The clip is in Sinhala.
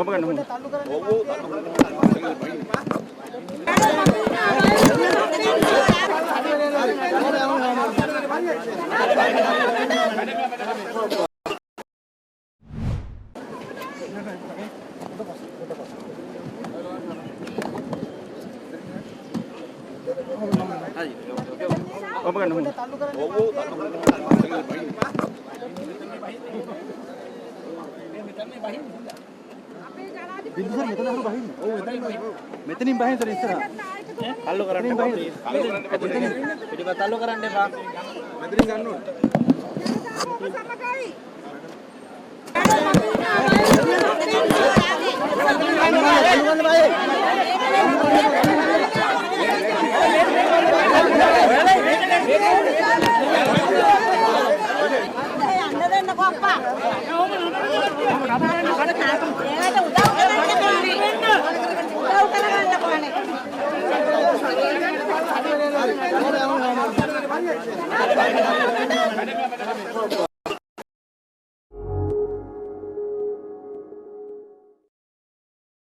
ඔබ ගන්න ඕනේ. ඔබ ගන්න ඕනේ. බින්දුසර් මෙතන අහු බහින්න. ඔව් එතනින් බහින්න. මෙතනින් බහින්න සර් ඉස්සරහ. තල්ලු කරන්න එපා. පිටිපස්ස තල්ලු කරන්න එපා. මෙතනින් ගන්න ඕනේ. Thank you.